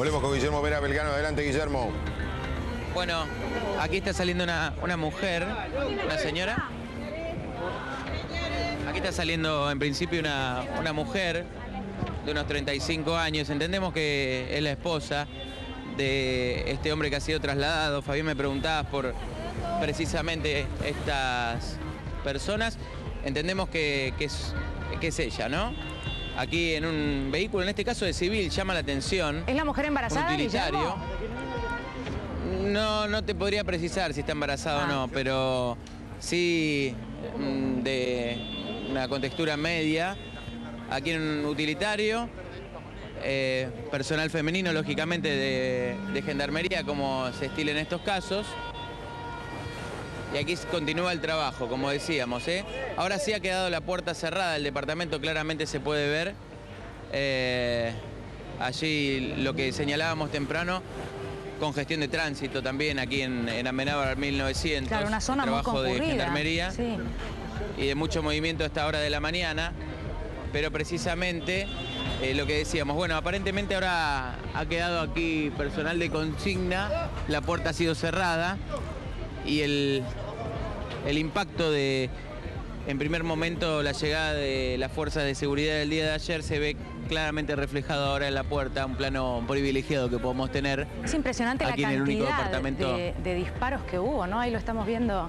Volvemos con Guillermo Vera Belgrano. Adelante, Guillermo. Bueno, aquí está saliendo una mujer, una señora. Aquí está saliendo en principio una mujer de unos 35 años. Entendemos que es la esposa de este hombre que ha sido trasladado. Fabián, me preguntabas por precisamente estas personas. Entendemos que es ella, ¿no? Aquí en un vehículo, en este caso de civil, llama la atención. ¿Es la mujer embarazada, un utilitario. Guillermo? No te podría precisar si está embarazada o no, pero sí de una contextura media. Aquí en un utilitario, personal femenino, lógicamente, de gendarmería, como se estila en estos casos. Y aquí continúa el trabajo, como decíamos, ¿eh? Ahora sí ha quedado la puerta cerrada del departamento, claramente se puede ver. Allí lo que señalábamos temprano, congestión de tránsito también aquí en Amenábar 1900. Claro, una zona muy trabajo concurrida. de gendarmería, sí. Y de mucho movimiento a esta hora de la mañana. Pero precisamente lo que decíamos, bueno, aparentemente ahora ha quedado aquí personal de consigna, la puerta ha sido cerrada. Y el impacto de, en primer momento, la llegada de las fuerzas de seguridad del día de ayer se ve claramente reflejado ahora en la puerta, un plano privilegiado que podemos tener. Es impresionante aquí la en el único cantidad departamento de disparos que hubo, ¿no? Ahí lo estamos viendo,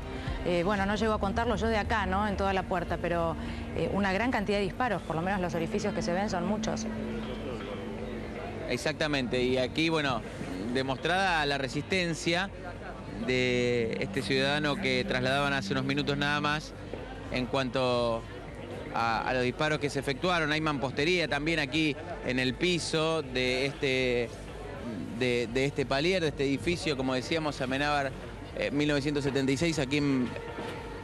bueno, no llego a contarlo yo de acá, ¿no? En toda la puerta, pero una gran cantidad de disparos, por lo menos los orificios que se ven son muchos. Exactamente, y aquí, bueno, demostrada la resistencia de este ciudadano que trasladaban hace unos minutos nada más en cuanto a los disparos que se efectuaron. Hay mampostería también aquí en el piso de este palier, de este edificio, como decíamos, Amenábar 1976, aquí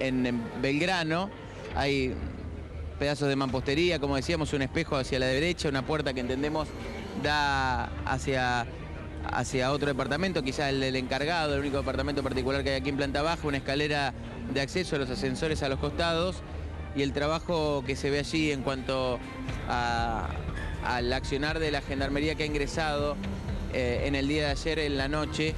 en Belgrano. Hay pedazos de mampostería, como decíamos, un espejo hacia la derecha, una puerta que entendemos da hacia otro departamento, quizás el del encargado, el único departamento particular que hay aquí en planta baja, una escalera de acceso a los ascensores a los costados y el trabajo que se ve allí en cuanto al accionar de la gendarmería que ha ingresado en el día de ayer, en la noche,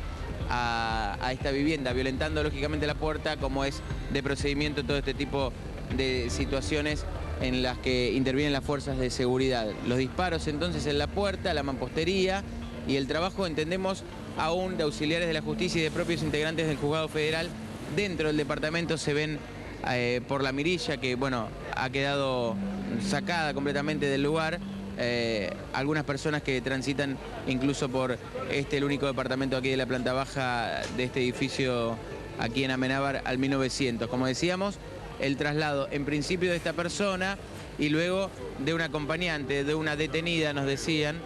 a esta vivienda, violentando lógicamente la puerta, como es de procedimiento todo este tipo de situaciones en las que intervienen las fuerzas de seguridad. Los disparos entonces en la puerta, la mampostería y el trabajo, entendemos, aún de auxiliares de la justicia y de propios integrantes del juzgado federal dentro del departamento. Se ven por la mirilla que, bueno, ha quedado sacada completamente del lugar. Algunas personas que transitan incluso por el único departamento aquí de la planta baja de este edificio aquí en Amenábar al 1900. Como decíamos, el traslado en principio de esta persona y luego de una acompañante, de una detenida, nos decían,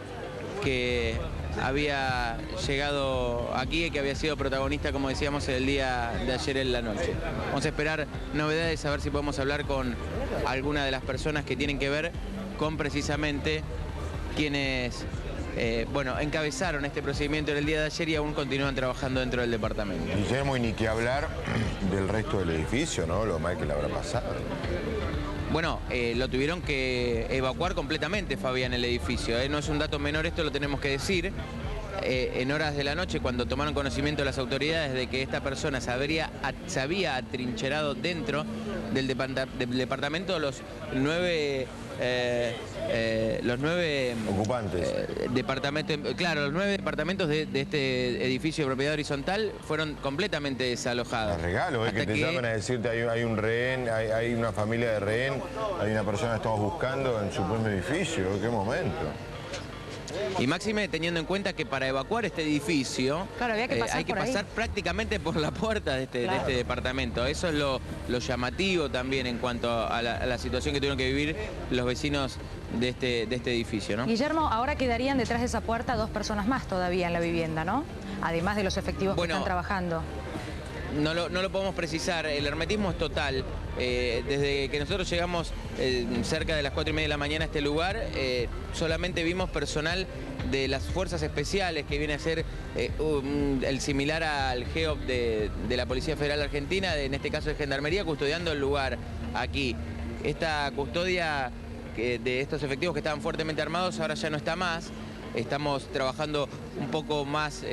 que había llegado aquí y que había sido protagonista, como decíamos, el día de ayer en la noche. Vamos a esperar novedades, a ver si podemos hablar con alguna de las personas que tienen que ver con precisamente quienes bueno, encabezaron este procedimiento en el día de ayer y aún continúan trabajando dentro del departamento. Guillermo, y ni que hablar del resto del edificio, ¿no? Lo mal que le habrá pasado. Bueno, lo tuvieron que evacuar completamente, Fabián, el edificio. No es un dato menor, esto lo tenemos que decir. En horas de la noche, cuando tomaron conocimiento las autoridades de que esta persona se había atrincherado dentro del departamento, los nueve ocupantes. Claro, los 9 departamentos de este edificio de propiedad horizontal fueron completamente desalojados. Es regalo, que te llaman a decirte hay un rehén, hay una familia de rehén, hay una persona que estamos buscando en su propio edificio. ¿Qué momento? Y máxime teniendo en cuenta que para evacuar este edificio, claro, había que hay que pasar prácticamente por la puerta de este departamento. Eso es lo llamativo también en cuanto a la situación que tuvieron que vivir los vecinos de este edificio, ¿no? Guillermo, ahora quedarían detrás de esa puerta 2 personas más todavía en la vivienda, ¿no? Además de los efectivos que están trabajando. No lo podemos precisar, el hermetismo es total. Desde que nosotros llegamos cerca de las 4:30 de la mañana a este lugar, solamente vimos personal de las fuerzas especiales, que viene a ser el similar al GEOP de la Policía Federal Argentina, en este caso de Gendarmería, custodiando el lugar aquí. Esta custodia de estos efectivos que estaban fuertemente armados ahora ya no está más. Estamos trabajando un poco más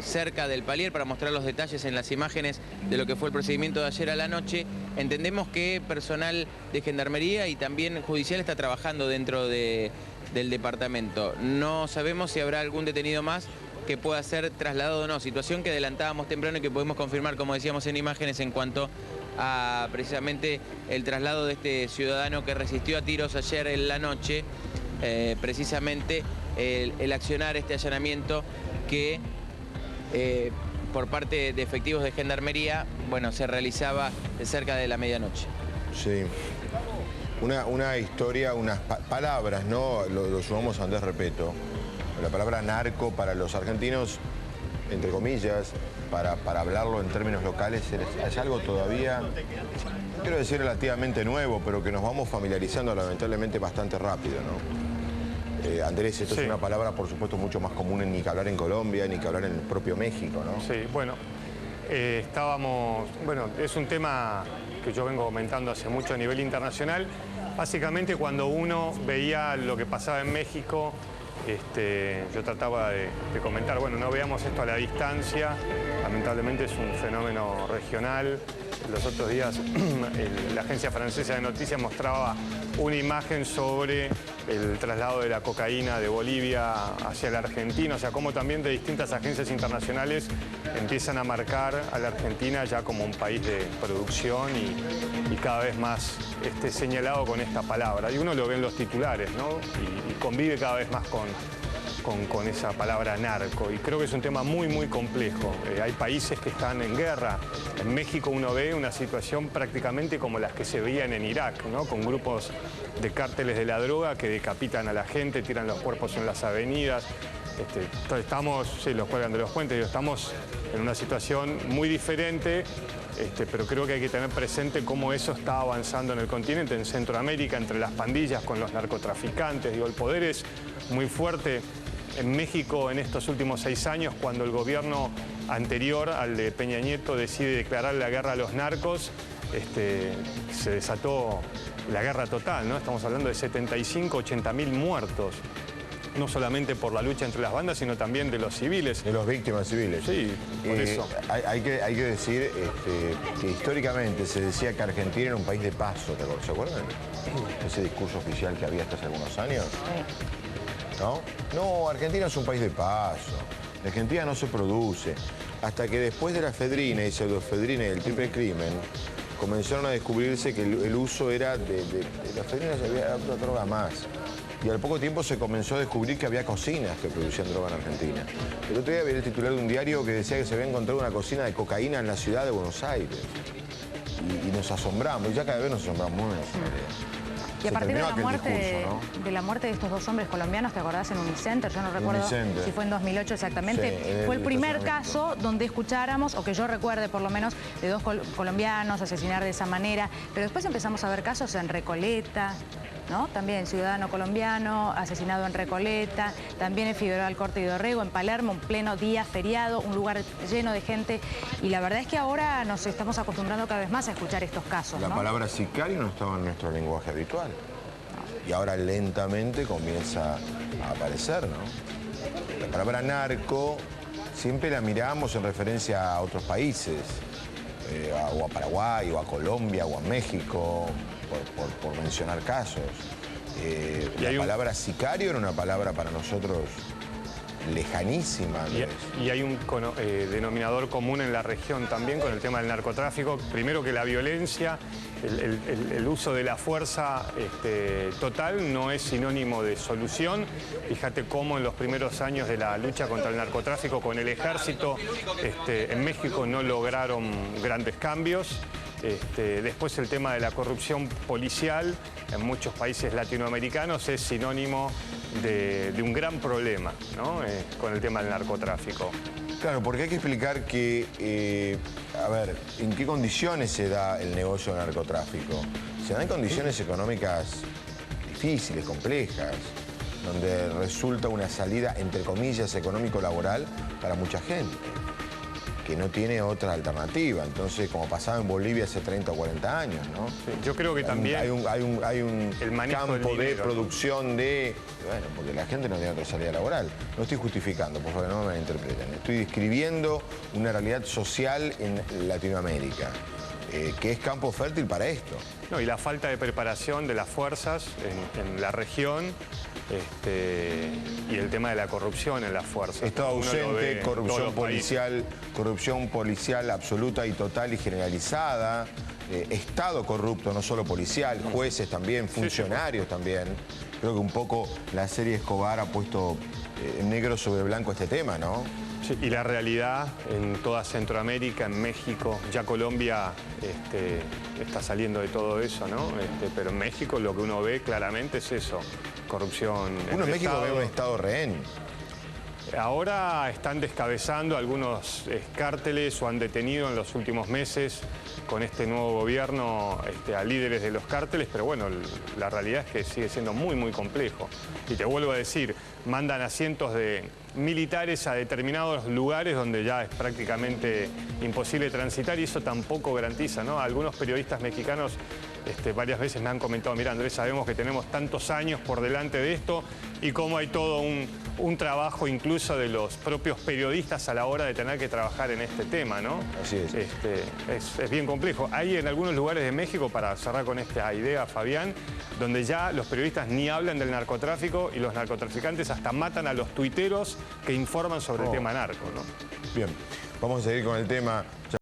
cerca del palier para mostrar los detalles en las imágenes de lo que fue el procedimiento de ayer a la noche. Entendemos que personal de Gendarmería y también judicial está trabajando dentro del departamento. No sabemos si habrá algún detenido más que pueda ser trasladado o no, situación que adelantábamos temprano y que podemos confirmar, como decíamos en imágenes, en cuanto a precisamente el traslado de este ciudadano que resistió a tiros ayer en la noche, precisamente el accionar este allanamiento que por parte de efectivos de Gendarmería, bueno, se realizaba cerca de la medianoche. Sí. Una historia, unas palabras, ¿no? Lo sumamos a Andrés Repetto. La palabra narco para los argentinos, entre comillas, para hablarlo en términos locales, es algo todavía, no quiero decir relativamente nuevo, pero que nos vamos familiarizando lamentablemente bastante rápido, ¿no? Andrés, esto Sí. es una palabra, por supuesto, mucho más común ni que hablar en Colombia, ni que hablar en el propio México, ¿no? Sí, bueno, bueno, es un tema que yo vengo comentando hace mucho a nivel internacional. Básicamente cuando uno veía lo que pasaba en México, yo trataba de comentar, bueno, no veamos esto a la distancia, lamentablemente es un fenómeno regional. Los otros días la agencia francesa de noticias mostraba una imagen sobre el traslado de la cocaína de Bolivia hacia la Argentina, o sea, cómo también de distintas agencias internacionales empiezan a marcar a la Argentina ya como un país de producción y cada vez más señalado con esta palabra. Y uno lo ve en los titulares, ¿no? Y convive cada vez más con esa palabra narco. Y creo que es un tema muy, muy complejo. Hay países que están en guerra. En México uno ve una situación prácticamente como las que se veían en Irak, ¿no? Con grupos de cárteles de la droga que decapitan a la gente, tiran los cuerpos en las avenidas. Entonces estamos, sí, los cuelgan de los puentes, estamos en una situación muy diferente, pero creo que hay que tener presente cómo eso está avanzando en el continente, en Centroamérica, entre las pandillas, con los narcotraficantes. Digo, el poder es muy fuerte. En México, en estos últimos 6 años, cuando el gobierno anterior al de Peña Nieto decide declarar la guerra a los narcos, se desató la guerra total, ¿no? Estamos hablando de 80.000 muertos. No solamente por la lucha entre las bandas, sino también de los civiles. De los víctimas civiles. Sí, por eso. Hay que decir que históricamente se decía que Argentina era un país de paso, ¿se acuerdan? Ese discurso oficial que había hasta hace algunos años. ¿No? No, Argentina es un país de paso. En Argentina no se produce. Hasta que después de la efedrina y pseudoefedrina y el triple crimen, comenzaron a descubrirse que el uso era de la efedrina, había otra droga más. Y al poco tiempo se comenzó a descubrir que había cocinas que producían droga en Argentina. El otro día vi el titular de un diario que decía que se había encontrado una cocina de cocaína en la ciudad de Buenos Aires. Y nos asombramos, y ya cada vez nos asombramos más. Y a partir de la, discurso, ¿no? de la muerte de estos 2 hombres colombianos, ¿te acordás? En Unicenter, yo no recuerdo si fue en 2008 exactamente. Sí, fue el primer caso donde escucháramos, o que yo recuerde por lo menos, de 2 colombianos asesinar de esa manera. Pero después empezamos a ver casos en Recoleta, ¿no? También ciudadano colombiano asesinado en Recoleta, también en Figueroa Alcorte y Dorrego, en Palermo, en pleno día feriado, un lugar lleno de gente. Y la verdad es que ahora nos estamos acostumbrando cada vez más a escuchar estos casos, La ¿no? palabra sicario no estaba en nuestro lenguaje habitual. Y ahora lentamente comienza a aparecer, ¿no? La palabra narco siempre la miramos en referencia a otros países, o a Paraguay, o a Colombia, o a México, por mencionar casos. La palabra sicario era una palabra para nosotros lejanísima. Y hay un denominador común en la región también con el tema del narcotráfico. Primero que la violencia, el uso de la fuerza total no es sinónimo de solución. Fíjate cómo en los primeros años de la lucha contra el narcotráfico con el ejército, en México no lograron grandes cambios. Después el tema de la corrupción policial en muchos países latinoamericanos es sinónimo de un gran problema, ¿no? Con el tema del narcotráfico. Claro, porque hay que explicar que, a ver, en qué condiciones se da el negocio del narcotráfico. Se dan en condiciones económicas difíciles, complejas, donde resulta una salida, entre comillas, económico-laboral para mucha gente. que no tiene otra alternativa. Entonces, como pasaba en Bolivia hace 30 o 40 años, ¿no? Sí, yo creo que también hay un el manejo campo del dinero, de ¿no? producción de... Bueno, porque la gente no tiene otra salida laboral. No estoy justificando, por favor, no me malinterpreten. Estoy describiendo una realidad social en Latinoamérica, que es campo fértil para esto. No, y la falta de preparación de las fuerzas en la región, y el tema de la corrupción en las fuerzas. Estado Uno lo ve ausente, en todos los corrupción policial absoluta y total y generalizada, Estado corrupto, no solo policial, jueces también, funcionarios también. Creo que un poco la serie Escobar ha puesto negro sobre blanco este tema, ¿no? Sí, y la realidad en toda Centroamérica, en México, ya Colombia está saliendo de todo eso, ¿no? Pero en México lo que uno ve claramente es eso, corrupción. Uno en México Estado. ve un Estado rehén. Ahora están descabezando algunos cárteles o han detenido en los últimos meses con este nuevo gobierno a líderes de los cárteles, pero bueno, la realidad es que sigue siendo muy, muy complejo. Y te vuelvo a decir, mandan a cientos de militares a determinados lugares donde ya es prácticamente imposible transitar y eso tampoco garantiza, ¿no? Algunos periodistas mexicanos varias veces me han comentado, mira Andrés, sabemos que tenemos tantos años por delante de esto y cómo hay todo un trabajo incluso de los propios periodistas a la hora de tener que trabajar en este tema, ¿no? Así es. Es bien complejo. Hay en algunos lugares de México, para cerrar con esta idea, Fabián, donde ya los periodistas ni hablan del narcotráfico y los narcotraficantes hasta matan a los tuiteros que informan sobre el tema narco, ¿no? Bien, vamos a seguir con el tema.